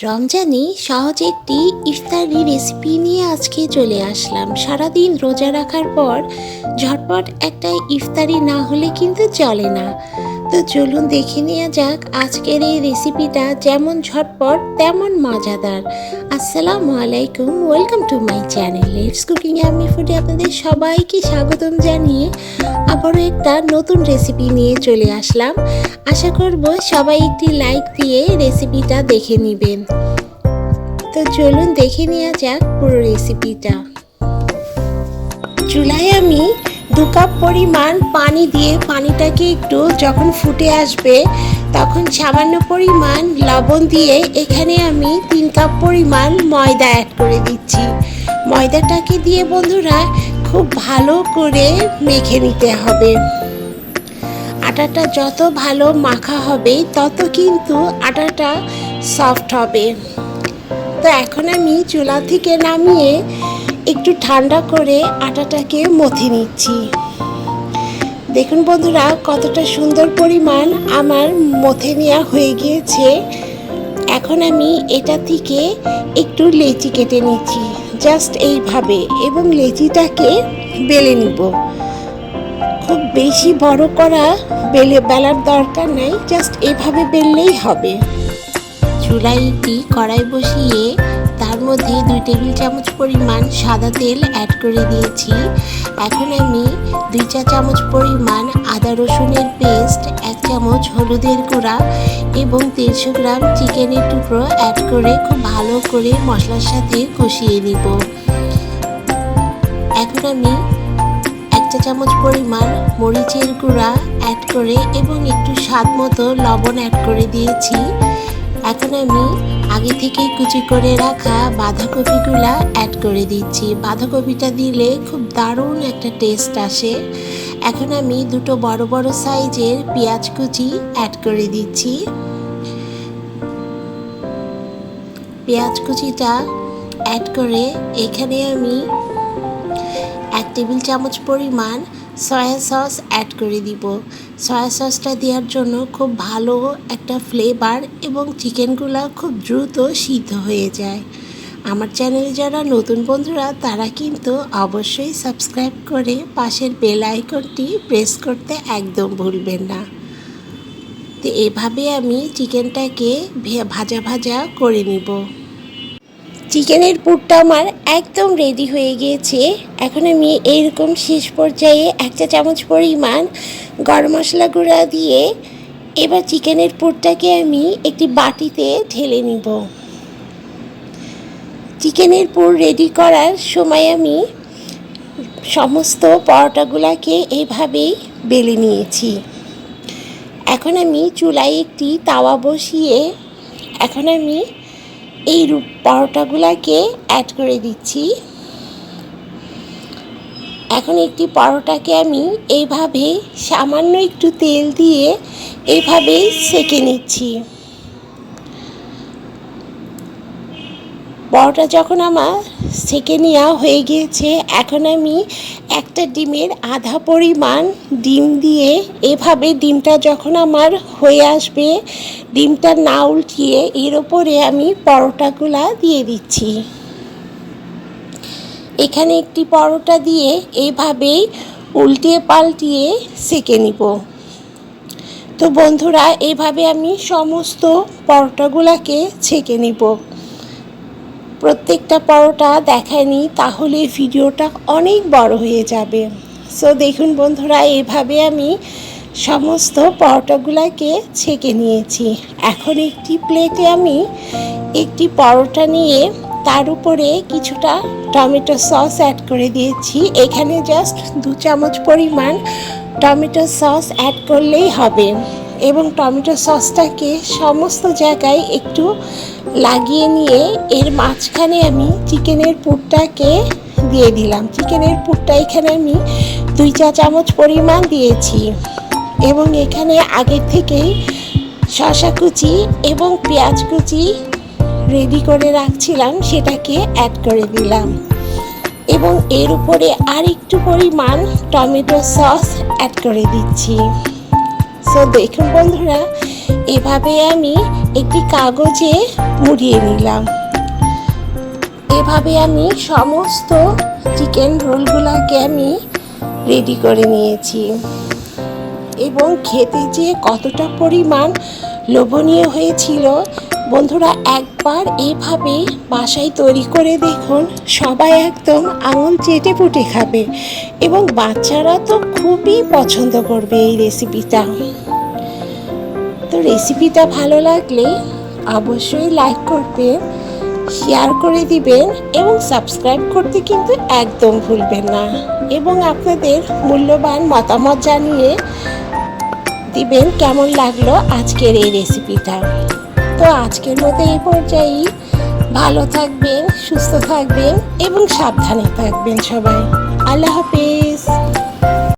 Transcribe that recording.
রমজানে সহজ একটি ইফতারি রেসিপি নিয়ে আজকে চলে আসলাম। সারাদিন রোজা রাখার পর ঝটপট একটা ইফতারি না হলে কিন্তু চলে না। তো চলুন দেখে নেওয়া যাক আজকের এই রেসিপিটা, যেমন ঝটপট তেমন মজাদার। আসসালামু আলাইকুম, welcome to my channel let's cooking আমি ফুডে আপনাদের সবাইকে স্বাগতম জানিয়ে আবারও একটা নতুন রেসিপি নিয়ে চলে আসলাম। আশা করব সবাই একটি লাইক দিয়ে রেসিপিটা দেখে নেবেন। তো চলুন দেখে নেওয়া যাক পুরো রেসিপিটা। চুলায় আমি 2 কাপ পরিমাণ পানি দিয়ে পানিটাকে একটু যখন ফুটে আসবে তখন সামান্য পরিমাণ লবণ দিয়ে এখানে আমি 3 কাপ পরিমাণ ময়দা অ্যাড করে দিচ্ছি। ময়দাটাকে দিয়ে বন্ধুরা খুব ভালো করে মেখে নিতে হবে। আটাটা যত ভালো মাখা হবে তত কিন্তু আটাটা সফট হবে। তো এখন আমি চুলা থেকে নামিয়ে একটু ঠান্ডা করে আটাটাকে মথে নিচ্ছি। দেখুন বন্ধুরা কতটা সুন্দর পরিমাণ আমার মথে নেওয়া হয়ে গিয়েছে। এখন আমি এটা থেকে একটু লেচি কেটে নিচ্ছি, জাস্ট এইভাবে, এবং লেচিটাকে বেলে নিব। খুব বেশি বড় করা বেলার দরকার নাই, জাস্ট এভাবে বেললেই হবে। চুলায় একটি কড়াই বসিয়ে তার মধ্যে 2 টেবিল চামচ পরিমাণ সাদা তেল অ্যাড করে দিয়েছি। এখন আমি 2 চা চামচ পরিমাণ আদা রসুনের পেস্ট, 1 চামচ হলুদের গুঁড়া এবং 150 গ্রাম চিকেনের টুকরো অ্যাড করে খুব ভালো করে মশলার সাথে কষিয়ে নিব। এখন আমি 1 চা চামচ পরিমাণ মরিচের গুঁড়া অ্যাড করে এবং একটু স্বাদ মতো লবণ অ্যাড করে দিয়েছি। এখন আমি আগে থেকে কুচি করে রাখা বাঁধাকপিগুলা অ্যাড করে দিচ্ছি। বাঁধাকপিটা দিলে খুব দারুণ একটা টেস্ট আসে। এখন আমি 2 বড় বড় সাইজের পেঁয়াজ কুচি অ্যাড করে দিচ্ছি। পেঁয়াজ কুচিটা অ্যাড করে এখানে আমি 1 টেবিল চামচ পরিমাণ সয়া সস অ্যাড করে দিব। সয়া সসটা দেওয়ার জন্য খুব ভালো একটা ফ্লেভার এবং চিকেনগুলো খুব দ্রুত সিদ্ধ হয়ে যায়। আমার চ্যানেলে যারা নতুন বন্ধুরা তারা কিন্তু অবশ্যই সাবস্ক্রাইব করে পাশের বেল আইকনটি প্রেস করতে একদম ভুলবেন না। তো এভাবে আমি চিকেনটাকে ভাজা ভাজা করে নিব। চিকেনের পুরটা আমার একদম রেডি হয়ে গিয়েছে। এখন আমি এইরকম শেষ পর্যায়ে 1 চা চামচ পরিমাণ গরম মশলা গুঁড়া দিয়ে এবার চিকেনের পুরটাকে আমি একটি বাটিতে ঢেলে নিব। চিকেনের পুর রেডি করার সময় আমি সমস্ত পরোটাগুলোকে এইভাবেই বেলে নিয়েছি। এখন আমি চুলায় একটি তাওয়া বসিয়ে এখন আমি এই পরোটাগুলোকে অ্যাড করে দিচ্ছি। এখন একটি পরোটাকে আমি এইভাবে সামান্য একটু তেল দিয়ে এইভাবে সেঁকে নিচ্ছি। পরোটা যখন আমার সেঁকে নেওয়া হয়ে গিয়েছে, এখন আমি একটা ডিমের আধা পরিমাণ ডিম দিয়ে এভাবে ডিমটা যখন আমার হয়ে আসবে, ডিমটা না উল্টিয়ে এর ওপরে আমি পরোটাগুলা দিয়ে দিচ্ছি। এখানে একটি পরোটা দিয়ে এইভাবেই উল্টিয়ে পাল্টিয়ে সেঁকে নিব। তো বন্ধুরা এইভাবে আমি সমস্ত পরোটাগুলোকে ছেঁকে নিব। প্রত্যেকটা পরোটা দেখায়নি তাহলে ভিডিওটা অনেক বড় হয়ে যাবে। সো দেখুন বন্ধুরা এইভাবে আমি সমস্ত পরোটাগুলোকে ছেঁকে নিয়েছি। এখন একটি প্লেটে আমি একটি পরোটা নিয়ে তার উপরে কিছুটা টমেটো সস অ্যাড করে দিয়েছি। এখানে জাস্ট 2 চামচ পরিমাণ টমেটো সস অ্যাড করলেই হবে এবং টমেটো সসটাকে সমস্ত জায়গায় একটু লাগিয়ে নিয়ে এর মাঝখানে আমি চিকেনের পুরটাকে দিয়ে দিলাম। চিকেনের পুরটা এখানে আমি 2 চা চামচ পরিমাণ দিয়েছি এবং এখানে আগে থেকেই শসা কুচি এবং পেঁয়াজ কুচি রেডি করে রাখছিলাম, সেটাকে অ্যাড করে দিলাম এবং এর উপরে আর একটু পরিমাণ টমেটো সস অ্যাড করে দিচ্ছি। সো দেখুন বন্ধুরা এভাবে আমি একটি কাগজে মুড়িয়ে নিলাম। এভাবে আমি সমস্ত চিকেন রোলগুলোকে আমি রেডি করে নিয়েছি এবং খেতে যে কতটা পরিমাণ লোভনীয় হয়েছিল বন্ধুরা, একবার এইভাবে বাসায় তৈরি করে দেখুন, সবাই একদম আঙুল চেটে পুটে খাবে এবং বাচ্চারা তো খুবই পছন্দ করবে এই রেসিপিটা। তো রেসিপিটা ভালো লাগলে অবশ্যই লাইক করবেন, শেয়ার করে দিবেন এবং সাবস্ক্রাইব করতে কিন্তু একদম ভুলবেন না এবং আপনাদের মূল্যবান মতামত জানিয়ে দিবেন কেমন লাগলো আজকের এই রেসিপিটা। তো আজকের মতো এই পর্যায়েই ভালো থাকবেন, সুস্থ থাকবেন এবং সাবধানে থাকবেন সবাই। আল্লাহ হাফেজ।